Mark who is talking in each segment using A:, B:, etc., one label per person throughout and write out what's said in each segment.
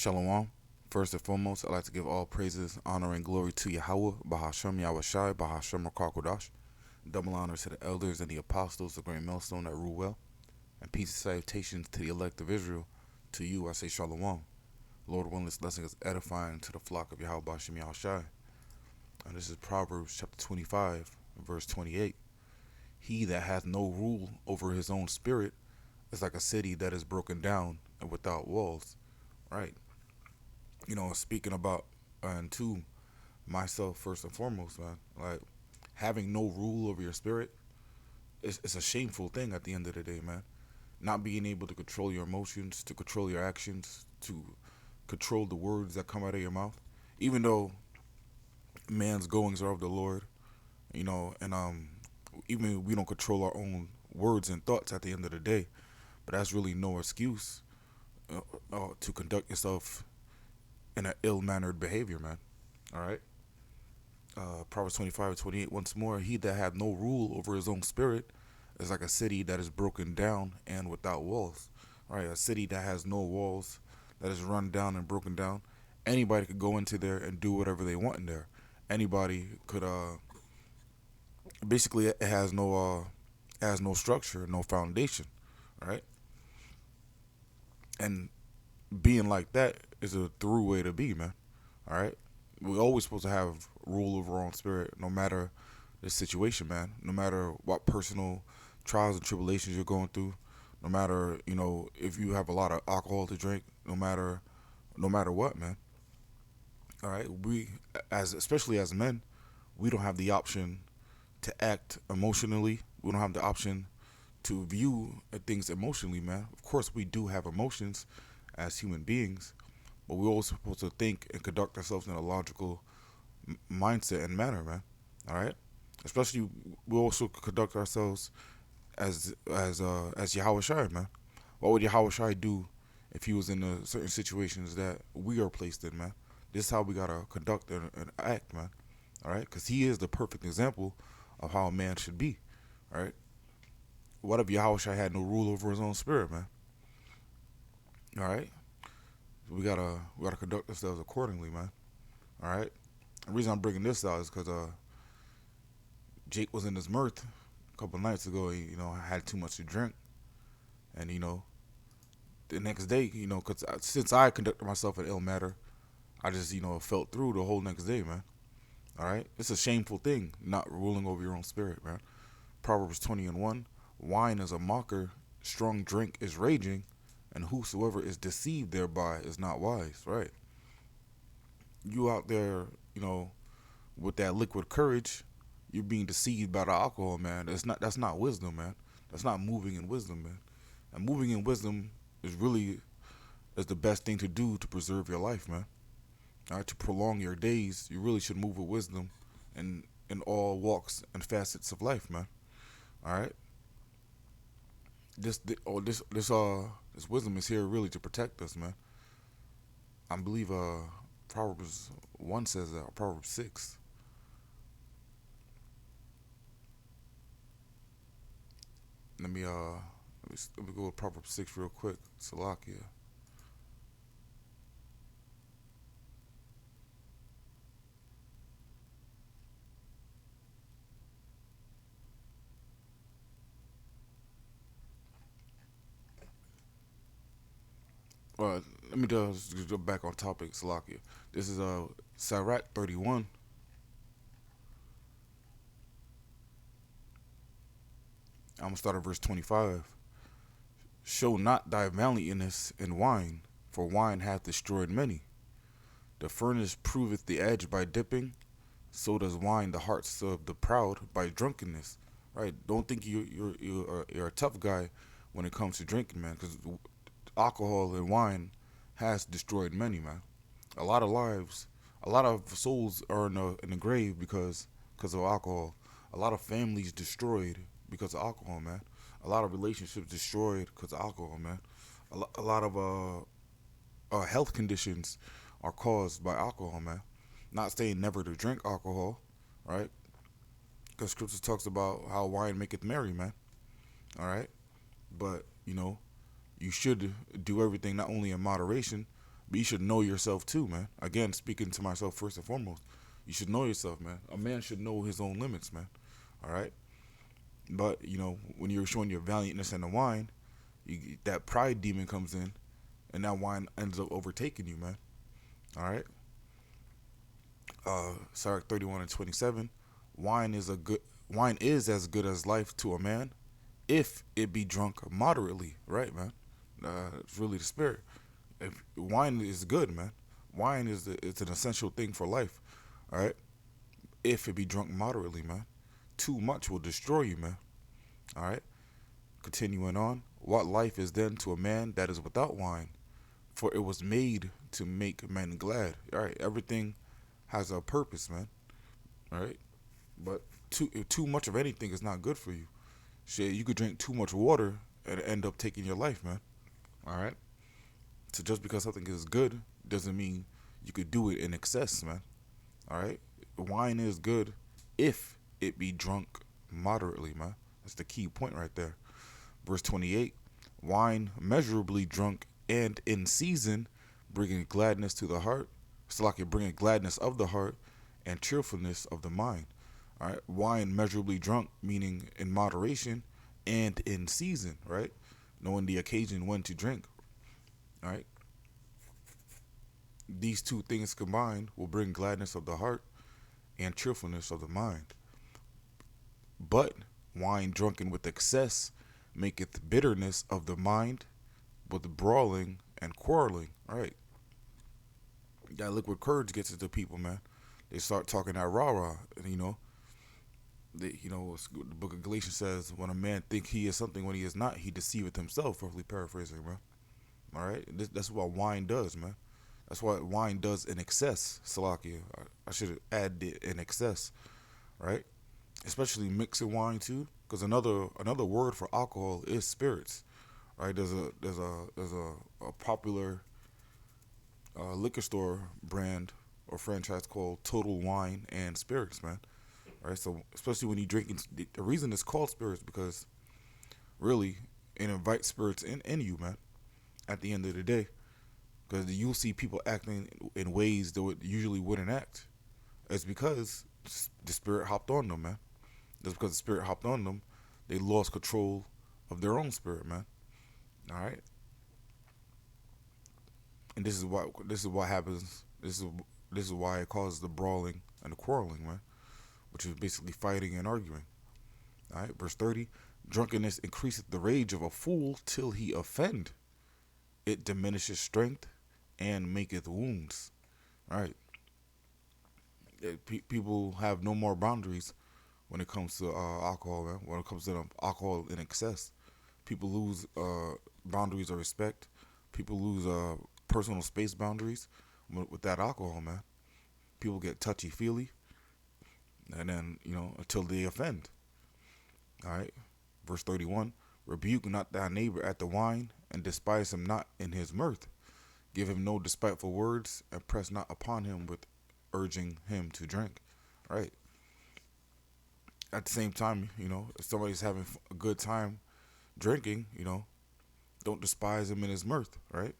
A: Shalom. First and foremost, I'd like to give all praises, honor, and glory to Yahweh, Bahashem Yahushai, Bahashem Rakakodash. Double honor to the elders and the apostles, the great millstone that rule well. And peace and salutations to the elect of Israel. To you, I say Shalom. Lord willing, this blessing is edifying to the flock of Yahweh, Bahashem Yahushai. And this is Proverbs chapter 25, verse 28. He that hath no rule over his own spirit is like a city that is broken down and without walls. Right? Speaking about and to myself first and foremost, man, like having no rule over your spirit is a shameful thing at the end of the day, man. Not being able to control your emotions, to control your actions, to control the words that come out of your mouth, even though man's goings are of the Lord, and even we don't control our own words and thoughts at the end of the day, but that's really no excuse to conduct yourself in an ill-mannered behavior, man. All right. Proverbs 25:28. Once more, he that hath no rule over his own spirit is like a city that is broken down and without walls. All right. A city that has no walls, that is run down and broken down. Anybody could go into there and do whatever they want in there. Anybody could. Basically, it has no structure, no foundation. All right. And being like that is a through way to be, man. All right. We always supposed to have rule over our own spirit, no matter the situation, man. No matter what personal trials and tribulations you're going through, no matter if you have a lot of alcohol to drink, no matter what, man. All right, especially as men, we don't have the option to act emotionally. We don't have the option to view things emotionally, man. Of course, we do have emotions as human beings, but we're also supposed to think and conduct ourselves in a logical mindset and manner, man. All right. Especially, we also conduct ourselves as Yahweh Shai, man. What would Yahweh Shai do if he was in certain situations that we are placed in, man? This is how we gotta conduct and act, man. All right, because he is the perfect example of how a man should be. All right. What if Yahweh Shai had no rule over his own spirit, man? All right. We gotta conduct ourselves accordingly, man. All right. The reason I'm bringing this out is because Jake was in his mirth a couple nights ago. He, had too much to drink, and the next day, because since I conducted myself in ill matter, I just felt through the whole next day, man. All right. It's a shameful thing not ruling over your own spirit, man. Proverbs 20:1. Wine is a mocker, strong drink is raging, and whosoever is deceived thereby is not wise. Right. You out there, with that liquid courage, you're being deceived by the alcohol, man. That's not wisdom, man. That's not moving in wisdom, man. And moving in wisdom is the best thing to do to preserve your life, man. All right, to prolong your days, you really should move with wisdom in all walks and facets of life, man. All right. This wisdom is here really to protect us, man. I believe Proverbs 1 says that, or Proverbs 6. Let me go with Proverbs 6 real quick. Salakia. Let me just go back on topic, Salakia. This is Sirach 31. I'm gonna start at verse 25. Show not thy valiantness in wine, for wine hath destroyed many. The furnace proveth the edge by dipping, so does wine the hearts of the proud by drunkenness. Right? Don't think you're a tough guy when it comes to drinking, man, because alcohol and wine has destroyed many, man. A lot of lives, a lot of souls are in the grave because of alcohol. A lot of families destroyed because of alcohol, man. A lot of relationships destroyed because of alcohol, man. A lot of health conditions are caused by alcohol, man. Not saying never to drink alcohol, right? Because scripture talks about how wine maketh merry, man. All right, but you should do everything not only in moderation, But you should know yourself too, man. Again, speaking to myself first and foremost, you should know yourself, man. A man should know his own limits, man. All right. But when you're showing your valiantness in the wine, that pride demon comes in, and that wine ends up overtaking you, man. All right. Sirach 31:27. Wine is as good as life to a man, if it be drunk moderately. Right, man. It's really the spirit. If wine is good, man. Wine it's an essential thing for life. All right. If it be drunk moderately, man. Too much will destroy you, man. All right. Continuing on. What life is then to a man that is without wine? For it was made to make men glad. All right. Everything has a purpose, man. All right. But too much of anything is not good for you. Shit, you could drink too much water and end up taking your life, man. All right. So just because something is good doesn't mean you could do it in excess, man. All right. Wine is good if it be drunk moderately, man. That's the key point right there. Verse 28. Wine measurably drunk and in season, bringing gladness to the heart. It's like it bringing gladness of the heart and cheerfulness of the mind. All right. Wine measurably drunk, meaning in moderation and in season, right? Knowing the occasion when to drink. All right. These two things combined will bring gladness of the heart and cheerfulness of the mind. But wine drunken with excess maketh bitterness of the mind, with brawling and quarreling. All right. That liquid courage gets into people, man. They start talking that rah rah, and the book of Galatians says, when a man think he is something when he is not, he deceiveth himself, roughly paraphrasing, man. All right? That's what wine does, man. That's what wine does in excess, Salakia. I should add the in excess, right? Especially mixing wine, too, because another word for alcohol is spirits, right? There's a popular liquor store brand or franchise called Total Wine and Spirits, man. Right, so especially when you drinking, the reason it's called spirits because really it invites spirits in you, man. At the end of the day, because you'll see people acting in ways that usually wouldn't act. It's because the spirit hopped on them, man. Just because the spirit hopped on them, they lost control of their own spirit, man. All right, and this is what happens. This is why it causes the brawling and the quarreling, man, which is basically fighting and arguing. All right, verse 30. Drunkenness increaseth the rage of a fool till he offend. It diminishes strength and maketh wounds. All right. People have no more boundaries when it comes to alcohol, man. When it comes to alcohol in excess, people lose boundaries of respect. People lose personal space boundaries with that alcohol, man. People get touchy feely, and then until they offend. All right, verse 31. Rebuke not thy neighbor at the wine, and despise him not in his mirth. Give him no despiteful words, and press not upon him with urging him to drink. All right. At the same time, if somebody's having a good time drinking, don't despise him in his mirth, right?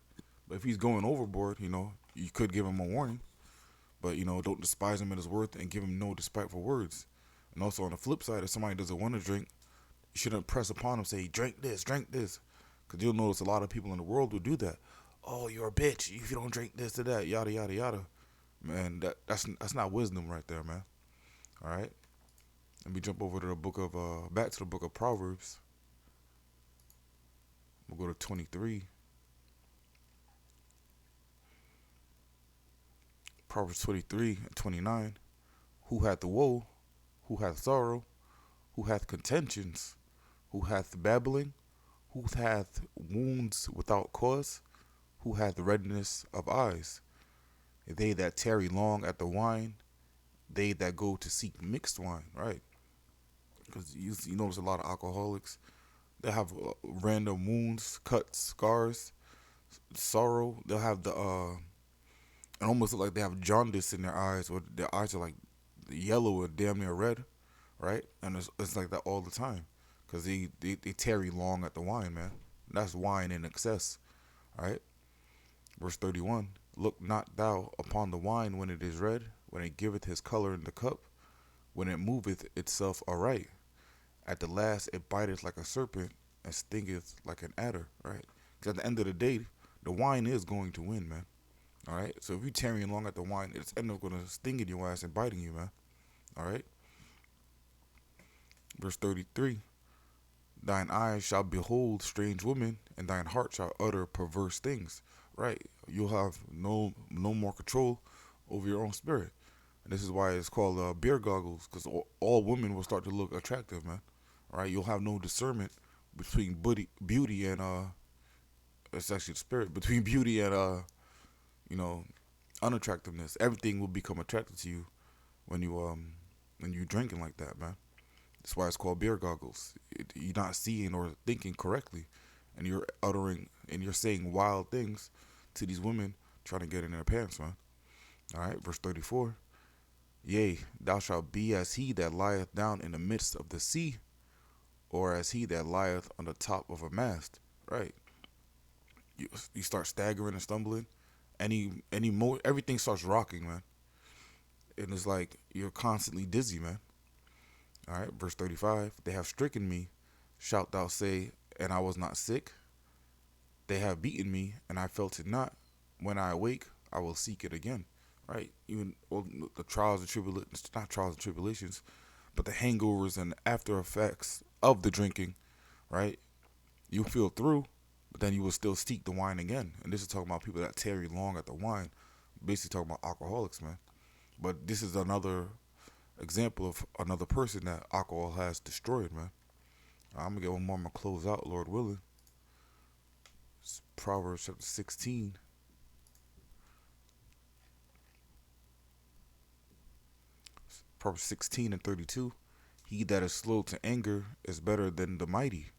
A: But if he's going overboard, you could give him a warning. But, don't despise him in his worth and give him no despiteful words. And also on the flip side, if somebody doesn't want to drink, you shouldn't press upon them, say, drink this, drink this. Because you'll notice a lot of people in the world will do that. Oh, you're a bitch if you don't drink this or that, yada, yada, yada. Man, that's not wisdom right there, man. All right? Let me jump over to back to the book of Proverbs. We'll go to 23. Proverbs 23 and 29. Who hath the woe? Who hath sorrow? Who hath contentions? Who hath babbling? Who hath wounds without cause? Who hath redness of eyes? They that tarry long at the wine, they that go to seek mixed wine, right? Because you notice a lot of alcoholics, they have random wounds, cuts, scars, sorrow. They'll have it almost look like they have jaundice in their eyes, or their eyes are like yellow or damn near red, right? And it's like that all the time, because they tarry long at the wine, man. That's wine in excess, right? Verse 31. Look not thou upon the wine when it is red, when it giveth his color in the cup, when it moveth itself aright. At the last it biteth like a serpent and stingeth like an adder, right? Because at the end of the day, the wine is going to win, man. All right. So if you tarrying long at the wine, it's end up gonna sting in your ass and biting you, man. All right. Verse 33. Thine eyes shall behold strange women, and thine heart shall utter perverse things. Right. You'll have no more control over your own spirit. And this is why it's called beer goggles, because all women will start to look attractive, man. All right. You'll have no discernment between beauty and it's actually the spirit between beauty and you know, unattractiveness. Everything will become attractive to you when you drinking like that, man. That's why it's called beer goggles. You're not seeing or thinking correctly, and you're uttering and you're saying wild things to these women trying to get in their pants, man. All right, verse 34. Yea, thou shalt be as he that lieth down in the midst of the sea, or as he that lieth on the top of a mast. Right. You start staggering and stumbling. Any more everything starts rocking, man. And it's like you're constantly dizzy, man. All right, verse 35. They have stricken me, shalt thou say, and I was not sick. They have beaten me, and I felt it not. When I awake, I will seek it again. Right? Even well, the trials and tribulations, not trials and tribulations, but the hangovers and after effects of the drinking, right? You feel through, but then you will still seek the wine again. And this is talking about people that tarry long at the wine. Basically talking about alcoholics, man. But this is another example of another person that alcohol has destroyed, man. I'm gonna get one more. I'm gonna close out, Lord willing. It's Proverbs chapter 16. Proverbs 16 and 32. He that is slow to anger is better than the mighty,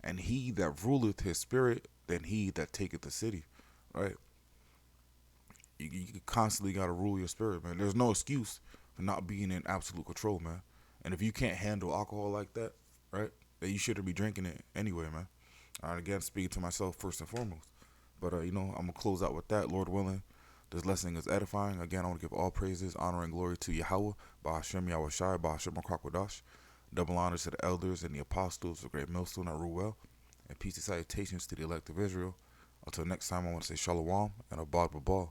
A: and he that ruleth his spirit than he that taketh the city. Right? You constantly gotta rule your spirit, man. There's no excuse for not being in absolute control, man. And if you can't handle alcohol like that, right, then you shouldn't be drinking it anyway, man. All right, again, speaking to myself first and foremost. But I'm gonna close out with that, Lord willing. This lesson is edifying. Again, I want to give all praises, honor, and glory to Yahweh, Bahashem Yahweh Shai, Bahashem Kwakwadash. Double honors to the elders and the apostles, the great millstone at Ruel, and peace and salutations to the elect of Israel. Until next time, I want to say Shalom and Abad Babal.